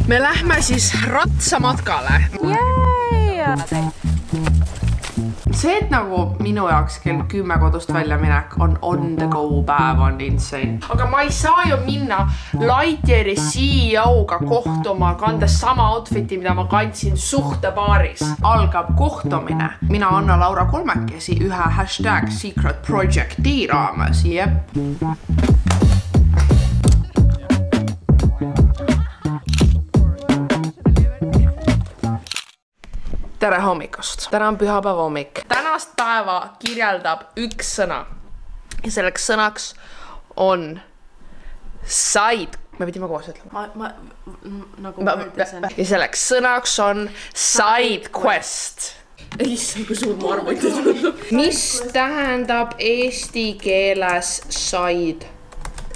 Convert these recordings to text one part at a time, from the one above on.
Me lähme siis ratsamatkale. See, et nagu minu jaoks kell 10 kodust välja minek on the go päev on insane. Aga ma ei saa ju minna Lightyeari CEO-ga kohtuma, kandes sama outfiti, mida ma kandsin suhtepaaris. Algab kohtumine. Mina Anna Laura kolmekesi ühe #secretprojecti raames. Jep. Tere hommikust. Täna on pühapäeva hommik. Tänast päeva kirjeldab üks sõna. Ja selleks sõnaks on side. Me pidime koos ütlema. Ja selleks sõnaks on side quest. Issand, kui suur mu arvuti tundub. Mis tähendab eesti keeles side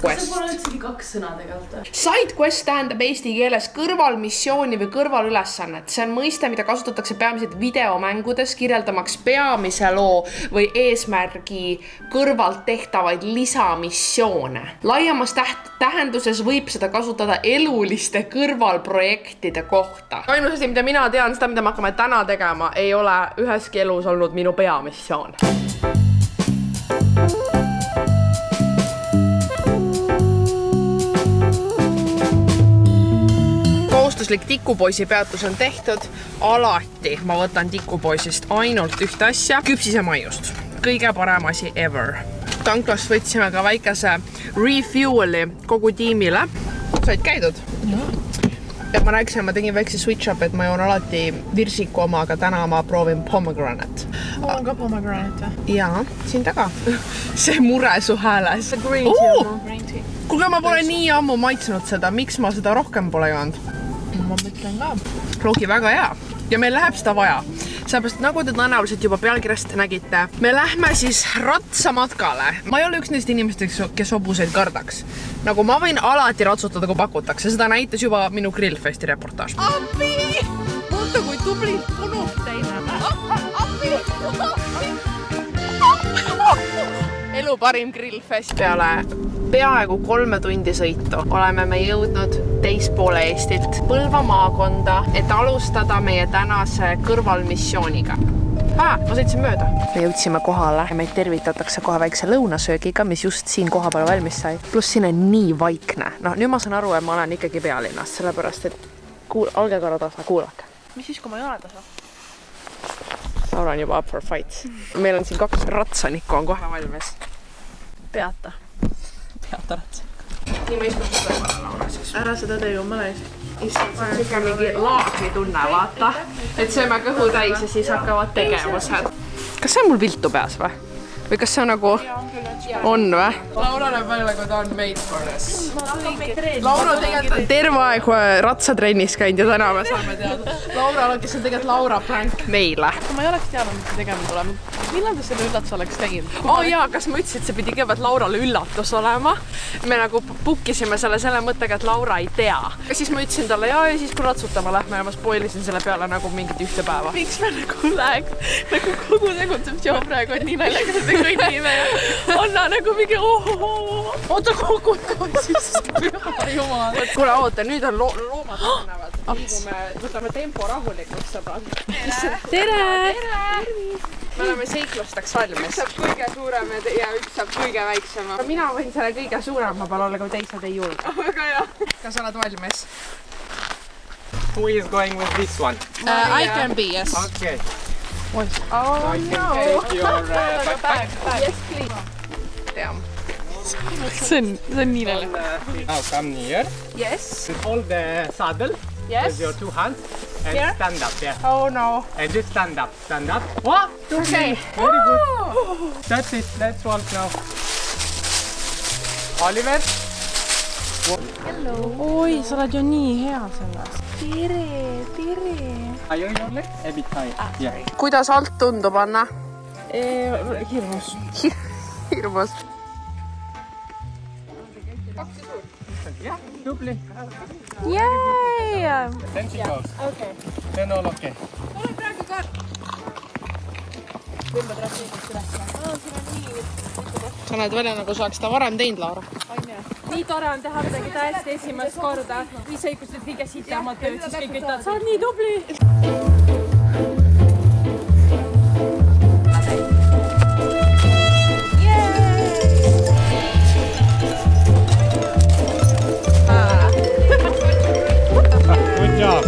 quest? See pole üldsegi kaks sõna tegelikult. Side quest tähendab eesti keeles kõrvalmissiooni või kõrvalülesannet. See on mõiste, mida kasutatakse peamiselt videomängudes, kirjeldamaks peamise loo või eesmärgi kõrvalt tehtavaid lisamissioone. Laiemas tähenduses võib seda kasutada eluliste kõrvalprojektide kohta. Ainus asi, mida mina tean, seda, mida me hakkame täna tegema, ei ole üheski elus olnud minu peamissioon. Kohustuslik tikupoisi peatus on tehtud. Alati ma võtan tikupoisist ainult ühte asja, küpsisemaiust. Kõige parem asi ever. Tanklast võtsime ka väikese refueli kogu tiimile. Said käidud? Ja ma rääkisin, ma tegin väikse switch up, et ma joon alati virsiku oma, aga täna ma proovin pomegranate. Mul on ka pomegranate. Jaa, siin taga. See mure su hääles. Green tea. Kuulge, ma pole nii ammu maitsnud seda. Miks ma seda rohkem pole joonud? Ma mõtlen ka. Loogi väga hea. Ja meil läheb seda vaja. Sellepärast, nagu te tõenäoliselt juba pealkirjast nägite, me lähme siis ratsamatkale. Ma ei ole üks neist inimesteks, kes hobuseid kardaks. Nagu ma võin alati ratsutada, kui pakutakse. Seda näitas juba minu Grillfesti reportaaž. Appi! Mõtle, kui tublilt punub teine. Appi! Elu parim Grillfest. Peale peaaegu 3 tundi sõitu oleme me jõudnud teispoole Eestit, Põlva maakonda, et alustada meie tänase kõrvalmissiooniga. Ma sõitsin mööda. Me jõudsime kohale ja meid tervitatakse kohe väikse lõunasöögiga, mis just siin koha peal valmis sai. Pluss siin on nii vaikne. No, nüüd ma saan aru, et ma olen ikkagi pealinnas, sellepärast, et alge korra tasa, kuulake. Mis siis, kui ma ei ole tasa? Laura on juba up for fights. Meil on siin 2 ratsanikku on kohe valmis. Peata ratsa. Nii ma istun seda kohe, Laura, siis. Ära seda tee, kui ma olen. Issand, see on siuke mingi laagri tunne, vaata. Et sööme kõhu täis ja siis hakkavad tegevused. Kas see on mul viltu peas või? Või kas see on nagu... On või? Laura näeb välja, kui ta on made for this. Laura tegelikult terve aeg ratsatrennis käinud ja täna me saame teada. Laura, kes on tegelikult Laura prank meile. Kui ma ei oleks teadnud, mis tegema tuleb, millal ta selle üllatus oleks teinud? Jaa, kas ma ütlesin, et see pidi kõigepealt Laurale üllatus olema. Me nagu bookisime selle mõttega, et Laura ei tea. Ja siis ma ütlesin talle, ja siis kui ratsutama lähme ja ma spoilisin selle peale nagu mingit ühte päeva. Miks me nagu kogu tegutseb praegu on nii naljakas, et me kõnnime ja Anna nagu mingi oota kogu siis jumal. Kuule, oota, nüüd on loomad lähenevad. Me võtame tempo rahulikult, sõbrad. Tere! Me oleme seiklusteks valmis. Üks saab kõige suurem ja üks saab kõige väiksema. Mina võin selle kõige suurema peal olla, kui teised ei julge. Väga hea. Kas oled valmis? Who is going with this one? I can be, yes. Okay. Oh, I can take your backpack. Yes, please. Damn. See on nii naljakas. Now come near. Yes. Hold the saddle Yes. with your 2 hands and Here? stand up. Yeah. Oh no. And just stand up. Stand up. 1, 2, 3. Okay. Very good. That's it. Let's walk now. Oliver. Oi, sa oled ju nii hea selles. Tere! Higher your leg. A bit higher. Yeah. Kuidas alt tundub, Anna? Hirmus. Hirmus. Yeah. Dupli. Yay! Then she goes. Okay. Then all okay. Ole praegu ka. Tõmbad ratsiidist üles. Siin on nii. Sa näed välja, nagu sa oleks seda varem teinud, Laura. On jah. nii tore on teha midagi täiesti esimest korda. Mis see, kus nüüd kõige sitemad tööd, siis kõik ütlevad, sa oled nii tubli. Good job.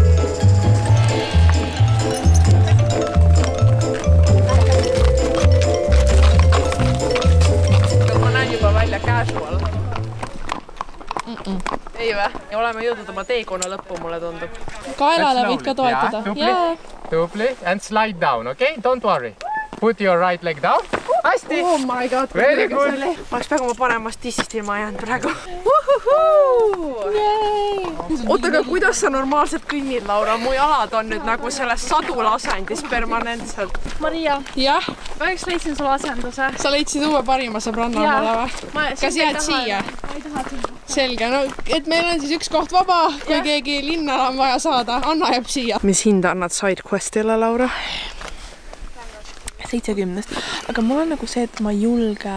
Ma näen juba välja casual. Ei või? Ja oleme jõudnud oma teekonna lõppu, mulle tundub. Kaelale võid ka toetada. Tupli and slide down, okay? Don't worry. Put your right leg down. Hästi! Oh my god, Very good. Ma oleks peaaegu oma paremast tissist ilma jäänud praegu. Oota, aga kuidas sa normaalselt kõnnid, Laura? Mu jalad on nüüd nagu selles sadulasendis permanentselt. Maria, Jah, ma üks leidsin sulle asenduse. sa leidsid uue parima sõbranna omale või? Kas jääd siia? Ma ei taha siin. Selge, no et meil on siis üks koht vaba, kui keegi linna on vaja saada. Anna jääb siia. Mis hinda annad SideQuestile, Laura? 70, aga mul on nagu see, et ma ei julge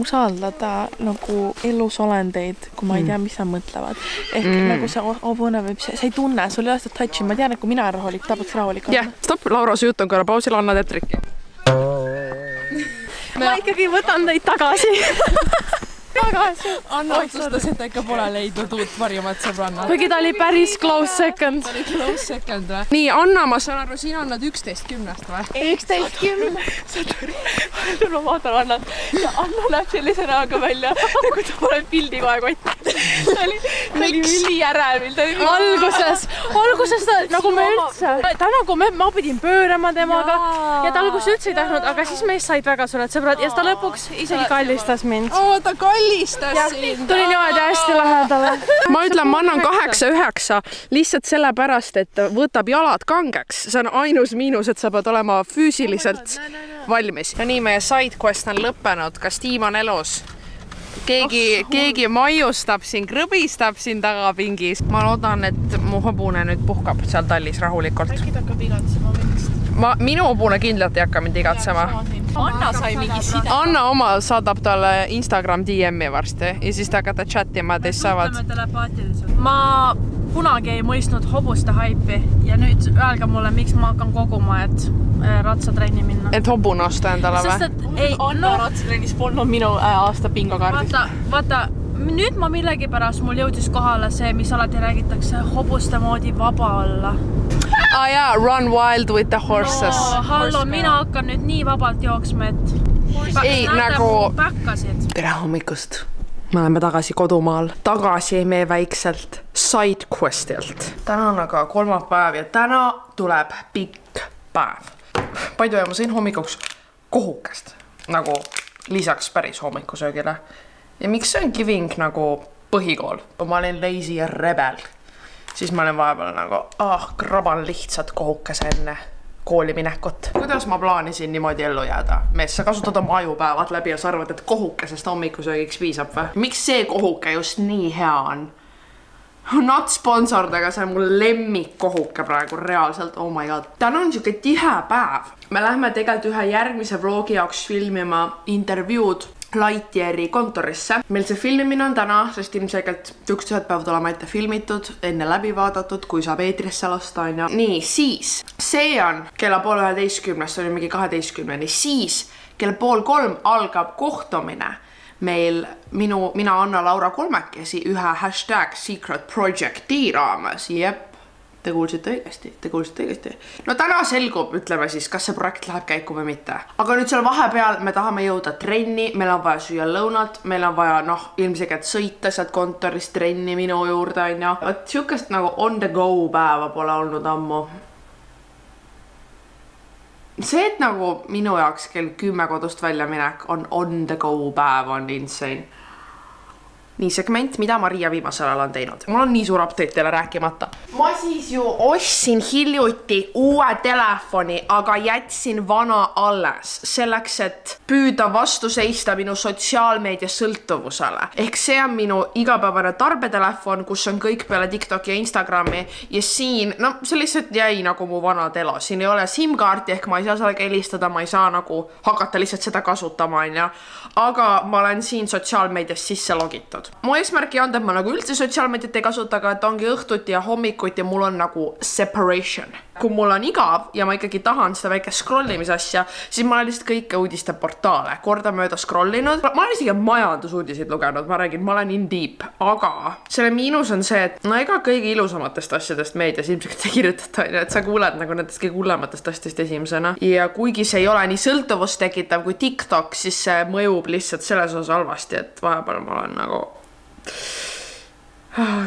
usaldada nagu elus olendeid, kui ma ei tea, mis nad mõtlevad. Ehk nagu see obune või sa ei tunne, sul ei ole seda touchi, ma tean, et kui mina olen rahulik, ta peaks rahulik olla. Jah, stopp, Laura, su jutt on korra pausil, anna teeb trikki. Ma ikkagi võtan teid tagasi. Anna otsustas, et ta ikka pole leidnud uut parimat sõbrannat. Kuigi ta oli päris close second. Ta oli close second või? Nii, Anna, ma saan aru, sina annad 11-10 või? 11-10. Ma vaatan Annat ja Anna näeb sellise näoga välja, nagu ta paneb pildi kohe kotti. Ta oli ülijärevil. Alguses ta nagu me üldse. Ta nagu ma pidin pöörama temaga ja ta alguses üldse ei tahtnud, aga siis meist said väga suured sõbrad ja ta lõpuks isegi kallistas mind. Ta kallistas sind. Tuli niimoodi hästi lähedale. Ma ütlen, ma annan 8-9 lihtsalt sellepärast, et võtab jalad kangeks. See on ainus miinus, et sa pead olema füüsiliselt valmis. Ja nii, meie SideQuest on lõppenud. Kas tiim on elus? Keegi maiustab siin, krõbistab siin tagapingis. Ma loodan, et mu hobune nüüd puhkab seal tallis rahulikult. Äkki ta hakkab igatsema võnnist. Minu hobune kindlalt ei hakka mind igatsema. Anna sai mingi side. Anna oma saadab talle Instagram DM-i varsti ja siis te hakkate chattima, teist saavad. Ma kunagi ei mõistnud hobuste haipi ja nüüd öelge mulle, miks ma hakkan koguma, et ratsatrenni minna. Et hobune osta endale või? Sest et ei, Anna ratsatrennis polnud minu aasta bingokaardis. Vaata, nüüd ma millegipärast mul jõudis kohale see, mis alati räägitakse hobuste moodi vaba olla. Jaa, run wild with the horses. Hallo, mina hakkan nüüd nii vabalt jooksma, et ei, nagu päkkasid. Tere hommikust. Me oleme tagasi kodumaal. Tagasi meie väikselt SideQuestilt. Täna on aga kolmapäev ja täna tuleb pikk päev. Paidu ja ma sõin hommikuks kohukest. Nagu lisaks päris hommikusöögile. Ja miks see on giving nagu põhikool? Ma olin lazy ja rebel. Siis ma olen vahepeal nagu, kraban lihtsalt kohukese enne kooli minekut. Kuidas ma plaanisin niimoodi ellu jääda? Mees, sa kasutad oma ajupäevad läbi ja sa arvad, et kohukesest hommikusöögiks piisab või? Miks see kohuke just nii hea on? Not sponsored, aga see on mul lemmik kohuke praegu reaalselt, oh my god. Täna on siuke tihe päev. Me lähme tegelikult ühe järgmise vlogi jaoks filmima intervjuud Lightyeari kontorisse. Meil see filmimine on täna, sest ilmselgelt ükstused peavad olema ette filmitud, enne läbi vaadatud, kui saab eetrisse lasta on ja. Nii, siis see on kella 11:30, oli mingi 12:00, siis kell 2:30 algab kohtumine meil mina, Anna, Laura kolmekesi ühe #secretprojecti raames. Jep. Te kuulsite õigesti. No täna selgub, ütleme siis, kas see projekt läheb käiku või mitte. Aga nüüd seal vahepeal me tahame jõuda trenni, meil on vaja süüa lõunat, meil on vaja, ilmselgelt sõita sealt kontorist trenni minu juurde, on ja. Võt siukest nagu on the go päeva pole olnud ammu. See, et nagu minu jaoks kell 10 kodust välja minek on the go päev, on insane. Nii segment, mida Maria viimasel ajal on teinud. Mul on nii suur update teile rääkimata. Ma siis ju ostsin hiljuti uue telefoni, aga jätsin vana alles. Selleks, et püüda vastu seista minu sotsiaalmeedia sõltuvusele. Ehk see on minu igapäevane tarbetelefon, kus on kõik peale TikToki ja Instagrami. Ja siin, see lihtsalt jäi nagu mu vana telo. Siin ei ole SIM-kaarti, ehk ma ei saa sellega helistada, ma ei saa nagu hakata lihtsalt seda kasutama, on ja. Aga ma olen siin sotsiaalmeedias sisse logitud. mu eesmärk ei olnud, et ma nagu üldse sotsiaalmeediat ei kasuta, aga et ongi õhtuti ja hommikuti mul on nagu separation. Kui mul on igav ja ma ikkagi tahan seda väike scrollimise asja, siis ma olen lihtsalt kõike uudiste portaale kordamööda scrollinud. Ma olen isegi majandusuudiseid lugenud, ma räägin, ma olen in deep, aga selle miinus on see, et no ega kõige ilusamatest asjadest meedias ilmselt ei kirjutata, et sa kuuled nagu nendest kõige hullematest asjadest esimesena. Ja kuigi see ei ole nii sõltuvust tekitav kui TikTok, siis see mõjub lihtsalt selles osas halvasti, et vahepeal ma olen nagu...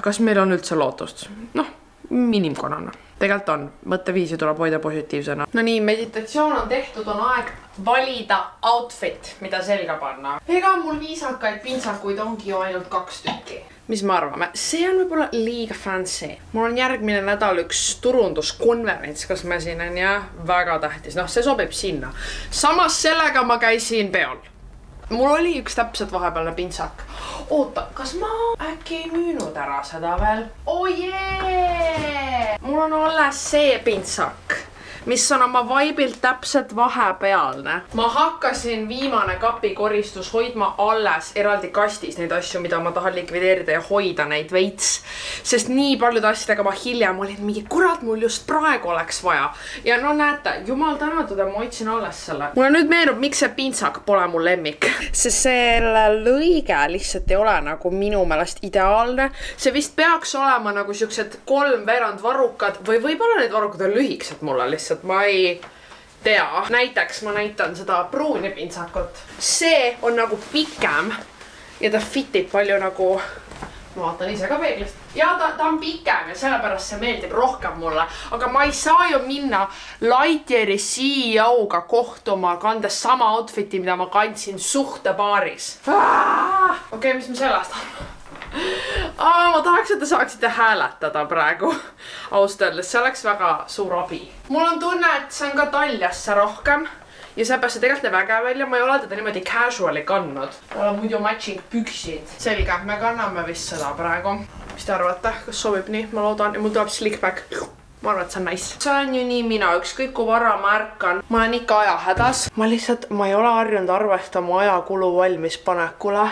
Kas meil on üldse lootust? Noh, inimkonnana. Tegelikult on. Mõtteviisi tuleb hoida positiivsena. No nii, meditatsioon on tehtud, on aeg valida outfit, mida selga panna. Ega mul viisakaid pintsakuid ongi ju ainult 2 tükki. Mis me arvame? See on võib-olla liiga fancy. Mul on järgmine nädal üks turunduskonverents, kas me siin on ja väga tähtis. Noh, see sobib sinna. Samas sellega ma käisin peol. Mul oli üks täpselt vahepealne pintsak. Oota, kas ma äkki ei müünud ära seda veel? Oh jee! Mul on alles see pintsak, mis on oma vaibilt täpselt vahepealne. Ma hakkasin viimane kapikoristus hoidma alles eraldi kastis neid asju, mida ma tahan likvideerida ja hoida neid veits. Sest nii paljude asjadega ma hiljem olin mingi, kurat, mul just praegu oleks vaja. Ja no näete, jumal tänatud, ma hoidsin alles selle. Mulle nüüd meenub, miks see pintsak pole mul lemmik. Sest selle lõige lihtsalt ei ole nagu minu meelest ideaalne. See vist peaks olema nagu siuksed 3/4 varrukad või võib-olla need varrukad on lühiksed mulle lihtsalt. Ma ei tea. Näiteks ma näitan seda pruuni pintsakut. See on nagu pikem ja ta fitib palju nagu... Ma vaatan ise ka peeglist. Ja ta on pikem ja sellepärast see meeldib rohkem mulle. Aga ma ei saa ju minna Lightyeari CEO-ga kohtuma, kandes sama outfiti, mida ma kandsin suhtepaaris. Okei, mis me sellest on? Ma tahaks, et te saaksite hääletada praegu. Ausalt öeldes, see oleks väga suur abi. Mul on tunne, et see on ka taljasse rohkem. Ja see päässe tegelikult väga välja, ma ei ole teda niimoodi casuali kandnud. Mul on muidu matching püksid. Selge, me kanname vist seda praegu. Mis te arvate? Kas sobib nii? Ma loodan. Ja mul tuleb slickback. Ma arvan, et see on nice. See on ju nii mina, ükskõik kui vara ma ärkan. Ma olen ikka ajahädas. Ma ei ole harjunud arvestama ajakulu valmis panekule.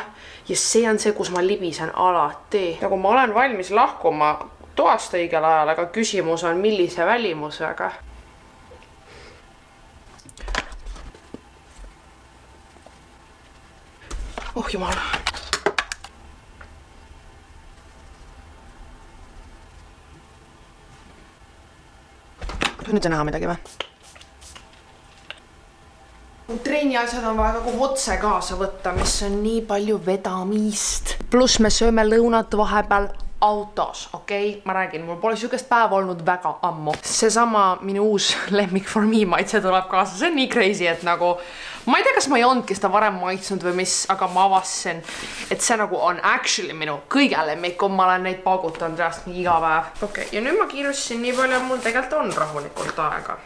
Ja see on see, kus ma libisen alati. Nagu ma olen valmis lahkuma toast õigel ajal, aga küsimus on, millise välimusega. Oh jumal. Nüüd on näha midagi või? Treeni asjad on vaja kogu otse kaasa võtta, mis on nii palju vedamist. Pluss me sööme lõunat vahepeal autos, okei? Ma räägin, mul pole sükest päeva olnud väga ammu. Seesama minu uus lemmik for me maitse tuleb kaasa. See on nii crazy, et nagu... Ma ei tea, kas ma ei olnudki seda varem maitsnud või mis, aga ma avastasin, et see nagu on actually minu kõige lemmikum. Ma olen neid paugutanud reast nii iga päev. Okei, ja nüüd ma kiirusin nii palju, mul tegelikult on rahulikult aega.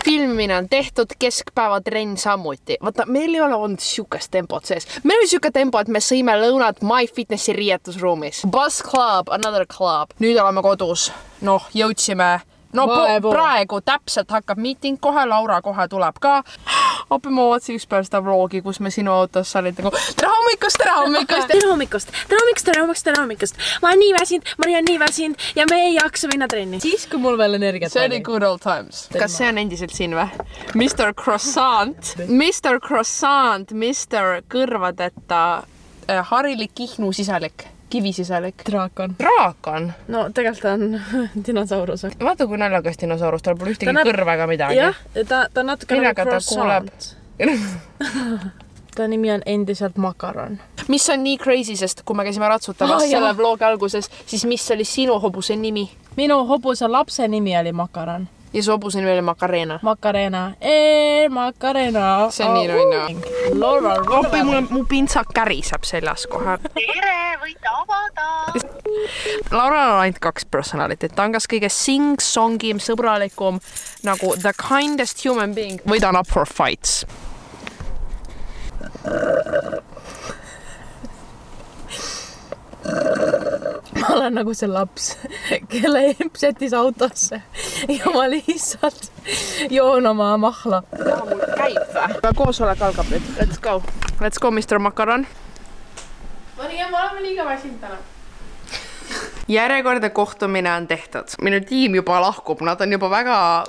Filmimine on tehtud, keskpäeva trenn samuti. Vaata, meil ei ole olnud siukest tempot sees. Meil oli siuke tempo, et me sõime lõunat MyFitnessi riietusruumis. Bus Club, another club. Nüüd oleme kodus. Noh, jõudsime... No praegu täpselt hakkab meeting kohe, Laura kohe tuleb ka. Appi ma vaatasin üks päev seda vlogi, kus me sinu autos olid nagu tere hommikust, tere hommikust. Tere hommikust, tere hommikust, tere hommikust, tere hommikust. Ma olen nii väsinud, Mari on nii väsinud ja me ei jaksa minna trenni. Siis, kui mul veel energiat see oli good old times. Kas see on endiselt siin või? Mr. Croissant, Mr. Kõrvadeta harilik kihnu sisalik. Kivisisalik. Draakon? No tegelikult on dinosaurus. Vaata kui naljakas dinosaurus, tal pole ühtegi kõrvega midagi. Jah, ta on natuke nagu croissant. Ta nimi on endiselt makaron. Mis on nii crazy, sest kui me käisime ratsutamas selle vlogi alguses, siis mis oli sinu hobuse nimi? Minu hobuse lapse nimi oli makaron. Ja su hobuse nimi oli Macarena. Macarena. Macarena. See on nii roina. Oppi, mu pintsak käriseb seljas kohe. Tere, võite avada. Laura on ainult 2 personalitit. Ta on kas kõige sing-songim, sõbralikum, nagu the kindest human being. Või ta on up for fights. Ma olen nagu see laps, kelle emp sättis autosse ja ma lihtsalt joon oma mahla. Mul käib või? Koosolek algab nüüd. Let's go. Let's go, Mr. Makaron. Maria, me oleme liiga väsinud täna. Järjekordne kohtumine on tehtud. Minu tiim juba lahkub, nad on juba väga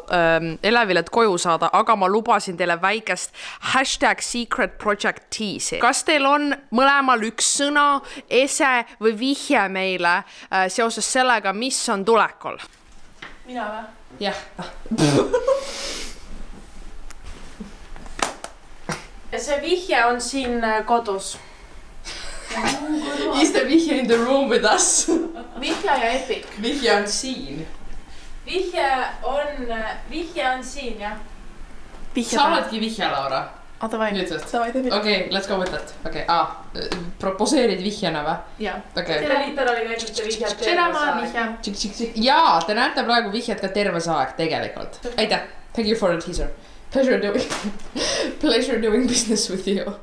elevil, et koju saada, aga ma lubasin teile väikest #secretproject tease'i. Kas teil on mõlemal üks sõna, ese või vihje meile seoses sellega, mis on tulekul? Mina või? Jah. See vihje on siin kodus. Is the vihje in the room with us? Vihje ja Epic. Vihje on siin. Vihje on siin, jah. Sa oledki vihje, Laura? Davai. Okei, let's go with that. Okei, proposeerid vihjena või? Jah. Tere Liitar oli näinud vihjed terve vihje. Jaa, te näete praegu vihjed ka terve saag tegelikult. Aitäh. Thank you for the teaser. Pleasure doing business with you.